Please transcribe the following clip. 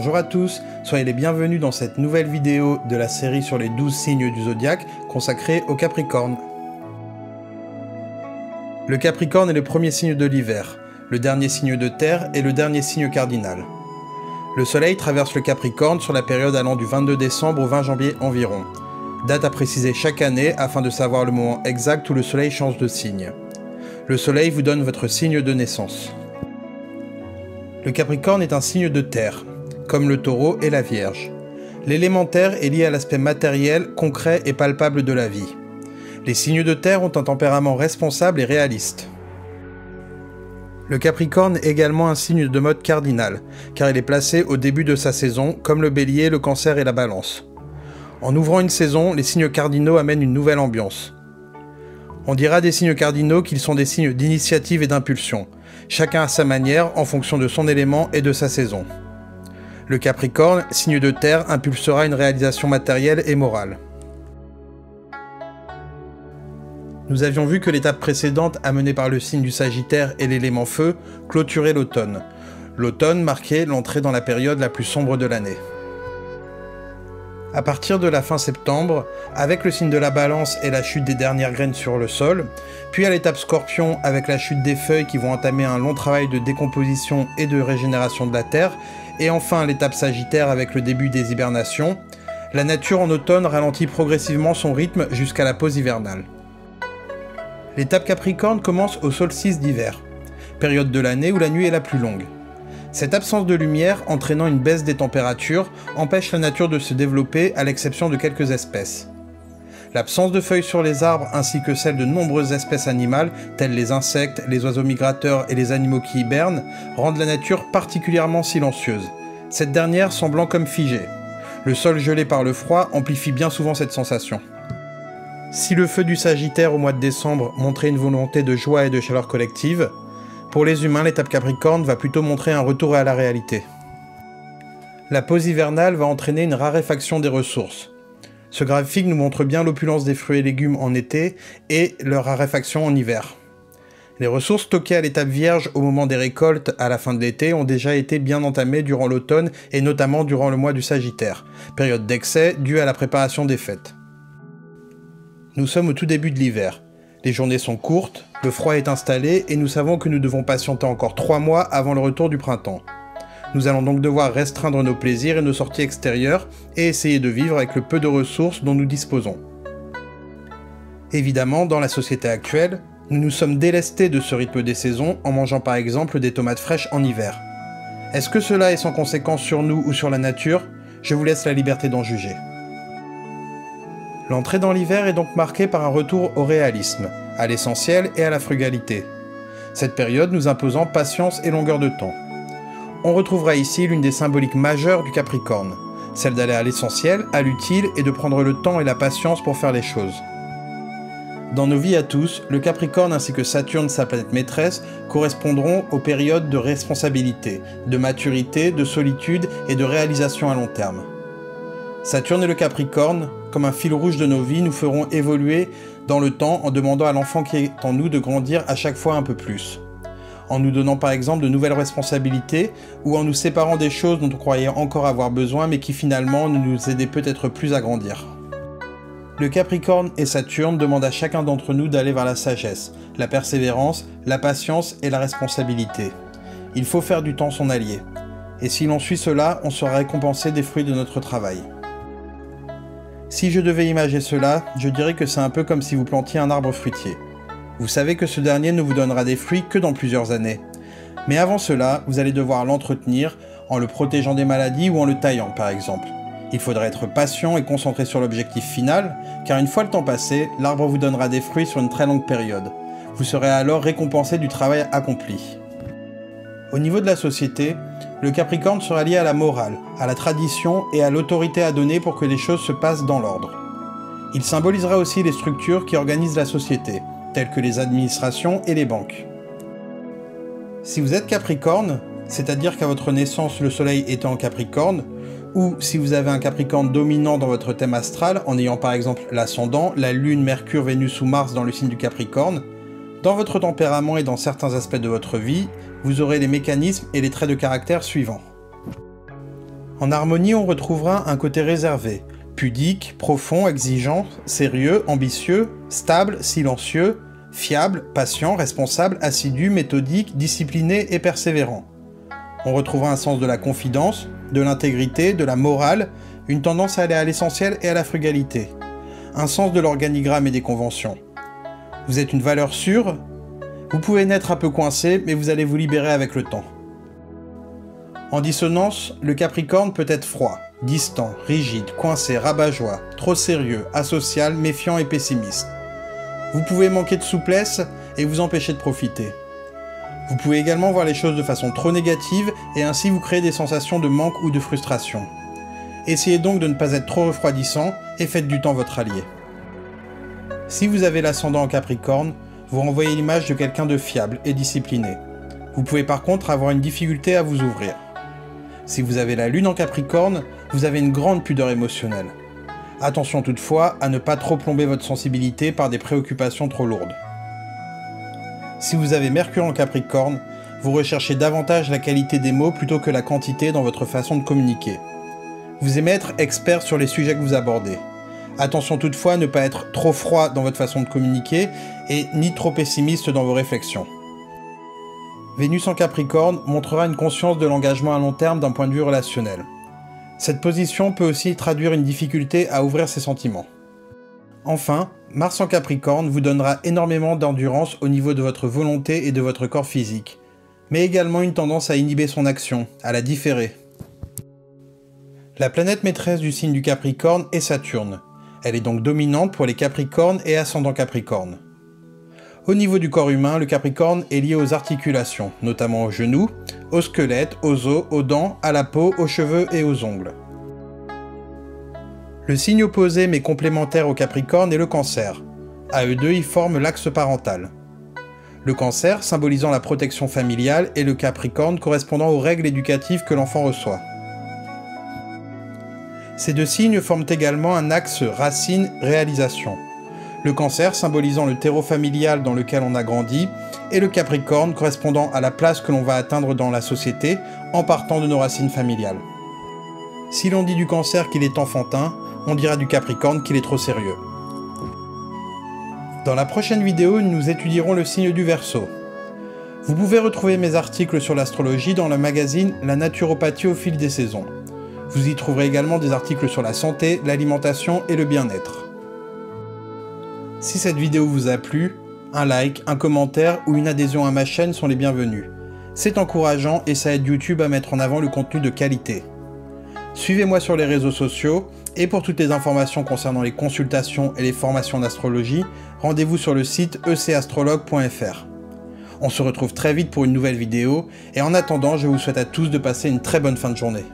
Bonjour à tous, soyez les bienvenus dans cette nouvelle vidéo de la série sur les 12 signes du zodiaque consacrée au Capricorne. Le Capricorne est le premier signe de l'hiver, le dernier signe de terre et le dernier signe cardinal. Le soleil traverse le Capricorne sur la période allant du 22 décembre au 20 janvier environ. Date à préciser chaque année afin de savoir le moment exact où le soleil change de signe. Le soleil vous donne votre signe de naissance. Le Capricorne est un signe de terre, comme le taureau et la Vierge. L'élémentaire est lié à l'aspect matériel, concret et palpable de la vie. Les signes de terre ont un tempérament responsable et réaliste. Le Capricorne est également un signe de mode cardinal, car il est placé au début de sa saison, comme le Bélier, le Cancer et la Balance. En ouvrant une saison, les signes cardinaux amènent une nouvelle ambiance. On dira des signes cardinaux qu'ils sont des signes d'initiative et d'impulsion, chacun à sa manière en fonction de son élément et de sa saison. Le Capricorne, signe de terre, impulsera une réalisation matérielle et morale. Nous avions vu que l'étape précédente, amenée par le signe du Sagittaire et l'élément feu, clôturait l'automne. L'automne marquait l'entrée dans la période la plus sombre de l'année. À partir de la fin septembre, avec le signe de la Balance et la chute des dernières graines sur le sol, puis à l'étape Scorpion avec la chute des feuilles qui vont entamer un long travail de décomposition et de régénération de la Terre, et enfin l'étape Sagittaire avec le début des hibernations, la nature en automne ralentit progressivement son rythme jusqu'à la pause hivernale. L'étape Capricorne commence au solstice d'hiver, période de l'année où la nuit est la plus longue. Cette absence de lumière, entraînant une baisse des températures, empêche la nature de se développer à l'exception de quelques espèces. L'absence de feuilles sur les arbres ainsi que celle de nombreuses espèces animales, telles les insectes, les oiseaux migrateurs et les animaux qui hibernent, rendent la nature particulièrement silencieuse, cette dernière semblant comme figée. Le sol gelé par le froid amplifie bien souvent cette sensation. Si le feu du Sagittaire au mois de décembre montrait une volonté de joie et de chaleur collective, pour les humains, l'étape Capricorne va plutôt montrer un retour à la réalité. La pause hivernale va entraîner une raréfaction des ressources. Ce graphique nous montre bien l'opulence des fruits et légumes en été et leur raréfaction en hiver. Les ressources stockées à l'étape Vierge au moment des récoltes à la fin de l'été ont déjà été bien entamées durant l'automne et notamment durant le mois du Sagittaire, période d'excès due à la préparation des fêtes. Nous sommes au tout début de l'hiver. Les journées sont courtes, le froid est installé et nous savons que nous devons patienter encore 3 mois avant le retour du printemps. Nous allons donc devoir restreindre nos plaisirs et nos sorties extérieures et essayer de vivre avec le peu de ressources dont nous disposons. Évidemment, dans la société actuelle, nous nous sommes délestés de ce rythme des saisons en mangeant par exemple des tomates fraîches en hiver. Est-ce que cela est sans conséquence sur nous ou sur la nature? Je vous laisse la liberté d'en juger. L'entrée dans l'hiver est donc marquée par un retour au réalisme, à l'essentiel et à la frugalité. Cette période nous imposant patience et longueur de temps. On retrouvera ici l'une des symboliques majeures du Capricorne, celle d'aller à l'essentiel, à l'utile et de prendre le temps et la patience pour faire les choses. Dans nos vies à tous, le Capricorne ainsi que Saturne, sa planète maîtresse, correspondront aux périodes de responsabilité, de maturité, de solitude et de réalisation à long terme. Saturne et le Capricorne, comme un fil rouge de nos vies, nous feront évoluer dans le temps en demandant à l'enfant qui est en nous de grandir à chaque fois un peu plus. En nous donnant par exemple de nouvelles responsabilités ou en nous séparant des choses dont on croyait encore avoir besoin mais qui finalement ne nous aidaient peut-être plus à grandir. Le Capricorne et Saturne demandent à chacun d'entre nous d'aller vers la sagesse, la persévérance, la patience et la responsabilité. Il faut faire du temps son allié. Et si l'on suit cela, on sera récompensé des fruits de notre travail. Si je devais imager cela, je dirais que c'est un peu comme si vous plantiez un arbre fruitier. Vous savez que ce dernier ne vous donnera des fruits que dans plusieurs années. Mais avant cela, vous allez devoir l'entretenir en le protégeant des maladies ou en le taillant par exemple. Il faudra être patient et concentré sur l'objectif final, car une fois le temps passé, l'arbre vous donnera des fruits sur une très longue période. Vous serez alors récompensé du travail accompli. Au niveau de la société, le Capricorne sera lié à la morale, à la tradition et à l'autorité à donner pour que les choses se passent dans l'ordre. Il symbolisera aussi les structures qui organisent la société, telles que les administrations et les banques. Si vous êtes Capricorne, c'est-à-dire qu'à votre naissance le soleil était en Capricorne, ou si vous avez un Capricorne dominant dans votre thème astral, en ayant par exemple l'ascendant, la Lune, Mercure, Vénus ou Mars dans le signe du Capricorne, dans votre tempérament et dans certains aspects de votre vie, vous aurez les mécanismes et les traits de caractère suivants. En harmonie, on retrouvera un côté réservé, pudique, profond, exigeant, sérieux, ambitieux, stable, silencieux, fiable, patient, responsable, assidu, méthodique, discipliné et persévérant. On retrouvera un sens de la confidence, de l'intégrité, de la morale, une tendance à aller à l'essentiel et à la frugalité, un sens de l'organigramme et des conventions. Vous êtes une valeur sûre, vous pouvez naître un peu coincé, mais vous allez vous libérer avec le temps. En dissonance, le Capricorne peut être froid, distant, rigide, coincé, rabat-joie, trop sérieux, asocial, méfiant et pessimiste. Vous pouvez manquer de souplesse et vous empêcher de profiter. Vous pouvez également voir les choses de façon trop négative et ainsi vous créer des sensations de manque ou de frustration. Essayez donc de ne pas être trop refroidissant et faites du temps votre allié. Si vous avez l'ascendant en Capricorne, vous renvoyez l'image de quelqu'un de fiable et discipliné. Vous pouvez par contre avoir une difficulté à vous ouvrir. Si vous avez la lune en Capricorne, vous avez une grande pudeur émotionnelle. Attention toutefois à ne pas trop plomber votre sensibilité par des préoccupations trop lourdes. Si vous avez Mercure en Capricorne, vous recherchez davantage la qualité des mots plutôt que la quantité dans votre façon de communiquer. Vous aimez être expert sur les sujets que vous abordez. Attention toutefois à ne pas être trop froid dans votre façon de communiquer et ni trop pessimiste dans vos réflexions. Vénus en Capricorne montrera une conscience de l'engagement à long terme d'un point de vue relationnel. Cette position peut aussi traduire une difficulté à ouvrir ses sentiments. Enfin, Mars en Capricorne vous donnera énormément d'endurance au niveau de votre volonté et de votre corps physique, mais également une tendance à inhiber son action, à la différer. La planète maîtresse du signe du Capricorne est Saturne. Elle est donc dominante pour les Capricornes et ascendant Capricorne. Au niveau du corps humain, le Capricorne est lié aux articulations, notamment aux genoux, au squelette, aux os, aux dents, à la peau, aux cheveux et aux ongles. Le signe opposé mais complémentaire au Capricorne est le Cancer. À eux deux, ils forment l'axe parental. Le Cancer symbolisant la protection familiale et le Capricorne correspondant aux règles éducatives que l'enfant reçoit. Ces deux signes forment également un axe racine-réalisation. Le Cancer symbolisant le terreau familial dans lequel on a grandi, et le Capricorne correspondant à la place que l'on va atteindre dans la société en partant de nos racines familiales. Si l'on dit du Cancer qu'il est enfantin, on dira du Capricorne qu'il est trop sérieux. Dans la prochaine vidéo, nous étudierons le signe du Verseau. Vous pouvez retrouver mes articles sur l'astrologie dans le magazine La naturopathie au fil des saisons. Vous y trouverez également des articles sur la santé, l'alimentation et le bien-être. Si cette vidéo vous a plu, un like, un commentaire ou une adhésion à ma chaîne sont les bienvenus. C'est encourageant et ça aide YouTube à mettre en avant le contenu de qualité. Suivez-moi sur les réseaux sociaux et pour toutes les informations concernant les consultations et les formations d'astrologie, rendez-vous sur le site ecastrologue.fr. On se retrouve très vite pour une nouvelle vidéo et en attendant, je vous souhaite à tous de passer une très bonne fin de journée.